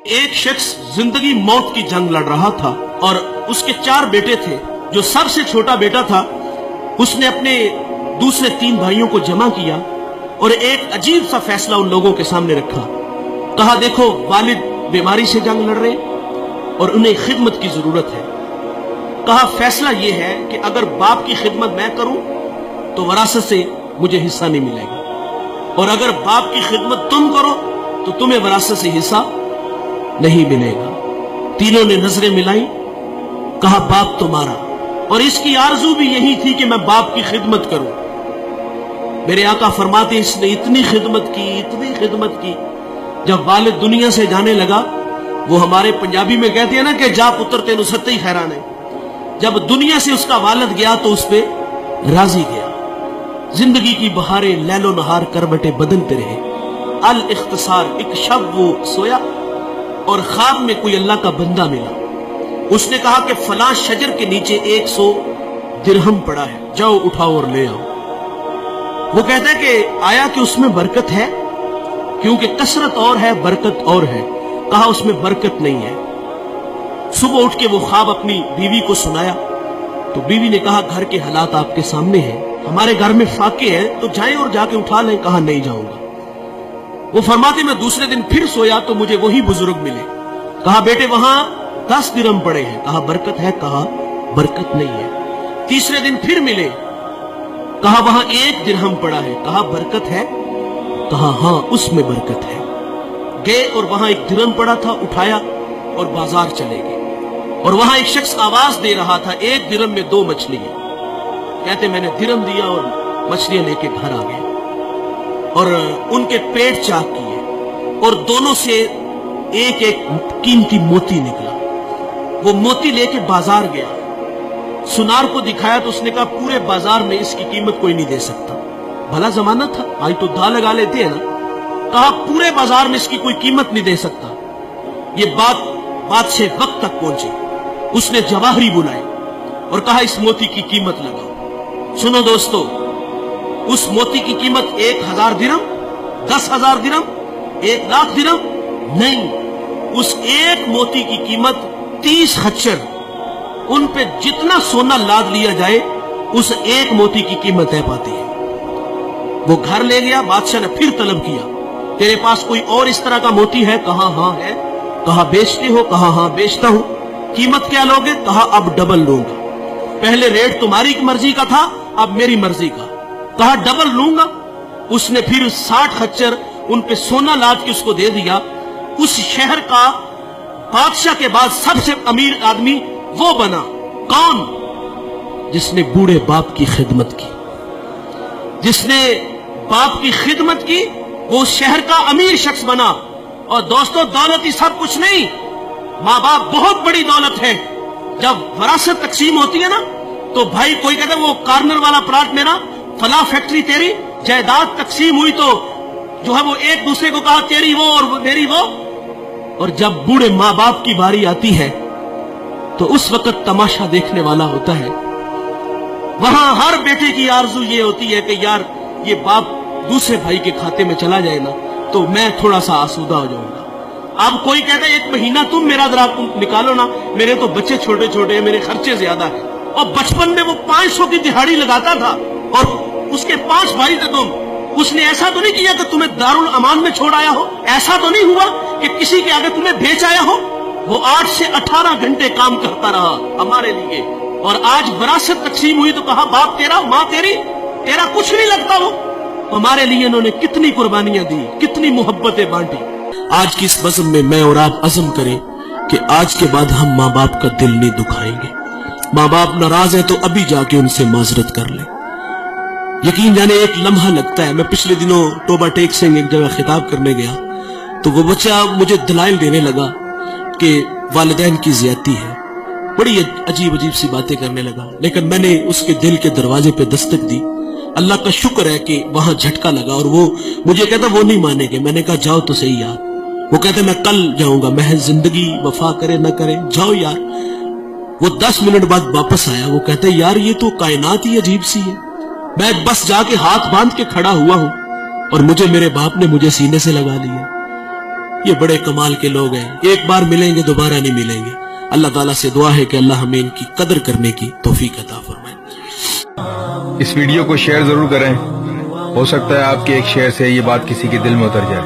ایک شخص زندگی موت کی جنگ لڑ رہا تھا اور اس کے 4 بیٹے تھے. جو سب سے چھوٹا بیٹا تھا اس نے اپنے دوسرے 3 بھائیوں کو جمع کیا اور ایک عجیب سا فیصلہ ان لوگوں کے سامنے رکھا. کہا دیکھو والد بیماری سے جنگ لڑ رہے اور انہیں خدمت کی ضرورت ہے. کہا فیصلہ یہ ہے کہ اگر باپ کی خدمت میں کروں تو وراثت سے مجھے حصہ نہیں ملے گا، اور اگر باپ کی خدمت تم کرو تو تمہیں وراثت سے حصہ نہیں ملے گا. تینوں نے نظریں ملائی. کہا باپ تمہارا، اور اس کی آرزو بھی یہی تھی کہ میں باپ کی خدمت کروں. میرے آقا فرماتے اس نے اتنی خدمت کی، جب والد دنیا سے جانے لگا، وہ ہمارے پنجابی میں کہتے ہیں نا کہ جا پتر تینو ستے ہی خیران ہے، جب دنیا سے اس کا والد گیا تو اس پہ راضی گیا. زندگی کی بہاریں لیل و نہار کروٹیں بدلتے رہے. الاختصار، ایک شب وہ سویا اور خواب میں کوئی اللہ کا بندہ ملا. اس نے کہا کہ فلاں شجر کے نیچے 100 درہم پڑا ہے، جاؤ اٹھاؤ اور لے آؤ. وہ کہتا ہے کہ آیا کہ اس میں برکت ہے؟ کیونکہ کثرت اور ہے برکت اور ہے. کہا اس میں برکت نہیں ہے. صبح اٹھ کے وہ خواب اپنی بیوی کو سنایا تو بیوی نے کہا گھر کے حالات آپ کے سامنے ہیں، ہمارے گھر میں فاقے ہیں، تو جائیں اور جا کے اٹھا لیں. کہا نہیں جاؤں گا. وہ فرماتے میں دوسرے دن پھر سویا تو مجھے وہی بزرگ ملے. کہا بیٹے وہاں 10 درہم پڑے ہیں. کہا برکت ہے؟ کہا برکت نہیں ہے. تیسرے دن پھر ملے. کہا وہاں 1 درہم پڑا ہے. کہا برکت ہے؟ کہا ہاں اس میں برکت ہے. گئے اور وہاں 1 درہم پڑا تھا، اٹھایا اور بازار چلے گئے. اور وہاں ایک شخص آواز دے رہا تھا 1 درہم میں 2 مچھلیاں. کہتے میں نے درہم دیا اور مچھلیاں لے کے گھر آ گئے اور ان کے پیٹ چاک کیے اور دونوں سے ایک قیمتی موتی نکلا. وہ موتی لے کے بازار گیا، سنار کو دکھایا تو اس نے کہا پورے بازار میں اس کی قیمت کوئی نہیں دے سکتا. بھلا زمانہ تھا، آج تو دھا لگا لیتے ہیں نا. کہا پورے بازار میں اس کی کوئی قیمت نہیں دے سکتا. یہ بات سے وقت تک پہنچی. اس نے جواہری بلائے اور کہا اس موتی کی قیمت لگاؤ. سنو دوستو، اس موتی کی قیمت 1000 درہم، 10,000 درہم، 1,00,000 درہم نہیں. اس ایک موتی کی قیمت 30 خچر. ان پہ جتنا سونا لاد لیا جائے اس ایک موتی کی قیمت ہے پاتی ہے. وہ گھر لے گیا. بادشاہ نے پھر طلب کیا تیرے پاس کوئی اور اس طرح کا موتی ہے؟ کہا ہاں ہے. کہا بیچتے ہو؟ کہا ہاں بیچتا ہوں. قیمت کیا لوگے؟ کہا اب ڈبل لوں گا. پہلے ریٹ تمہاری مرضی کا تھا، اب میری مرضی کا. کہا ڈبل لوں گا. اس نے پھر 60 خچر ان پہ سونا لاد کے اس کو دے دیا. اس شہر کا بادشاہ کے بعد سب سے امیر آدمی وہ بنا. کون؟ جس نے بوڑھے باپ کی خدمت کی. جس نے باپ کی خدمت کی وہ شہر کا امیر شخص بنا. اور دوستو دولت ہی سب کچھ نہیں، ماں باپ بہت بڑی دولت ہے. جب وراثت تقسیم ہوتی ہے نا تو بھائی کوئی کہتا ہے وہ کارنر والا پلاٹ میرا، فلاں فیکٹری تیری. جائیداد تقسیم ہوئی تو جو ہے وہ ایک دوسرے کو کہا تیری وہ اور میری وہ. اور جب بوڑھے ماں باپ کی باری آتی ہے تو اس وقت تماشا دیکھنے والا ہوتا ہے. وہاں ہر بیٹے کی آرزو یہ ہوتی ہے کہ یار یہ باپ دوسرے بھائی کے کھاتے میں چلا جائے نا تو میں تھوڑا سا آسودہ ہو جاؤں گا. اب کوئی کہتا ہے 1 مہینہ تم میرا ذرا نکالو نا، میرے تو بچے چھوٹے چھوٹے ہیں، میرے خرچے زیادہ ہیں. اور بچپن میں وہ 500 کی دہاڑی لگاتا تھا اور اس کے 5 بھائی تھے تم. اس نے ایسا تو نہیں کیا کہ تمہیں دارالامان میں چھوڑ آیا ہو، ایسا تو نہیں ہوا کہ کسی کے آگے تمہیں بیچ آیا ہو. وہ 8 سے 18 گھنٹے کام کرتا رہا ہمارے لیے. اور آج وراثت تقسیم ہوئی تو کہا باپ تیرا، ماں تیری، تیرا کچھ نہیں لگتا. وہ ہمارے لیے انہوں نے کتنی قربانیاں دی، کتنی محبتیں بانٹی. آج کی اس بزم میں میں اور آپ عزم کریں کہ آج کے بعد ہم ماں باپ کا دل نہیں دکھائیں گے. ماں باپ ناراض ہیں تو ابھی جا کے ان سے معذرت کر لیں. یقین جانے ایک لمحہ لگتا ہے. میں پچھلے دنوں ٹوبا ٹیک سنگھ ایک جگہ خطاب کرنے گیا تو وہ بچہ مجھے دلائل دینے لگا کہ والدین کی زیادتی ہے. بڑی عجیب سی باتیں کرنے لگا. لیکن میں نے اس کے دل کے دروازے پہ دستک دی. اللہ کا شکر ہے کہ وہاں جھٹکا لگا اور وہ مجھے کہتا وہ نہیں مانے گے. میں نے کہا جاؤ تو صحیح یار. وہ کہتے میں کل جاؤں گا. محض زندگی وفا کرے نہ کرے جاؤ یار. وہ 10 منٹ بعد واپس آیا. وہ کہتے یار یہ تو کائنات ہی عجیب سی ہے. میں بس جا کے ہاتھ باندھ کے کھڑا ہوا ہوں اور مجھے میرے باپ نے مجھے سینے سے لگا لیا. یہ بڑے کمال کے لوگ ہیں، ایک بار ملیں گے دوبارہ نہیں ملیں گے۔ اللہ تعالیٰ سے دعا ہے کہ اللہ ہمیں ان کی قدر کرنے کی توفیق عطا فرمائے۔ اس ویڈیو کو شیئر ضرور کریں، ہو سکتا ہے آپ کے ایک شیئر سے یہ بات کسی کے دل میں اتر جائے۔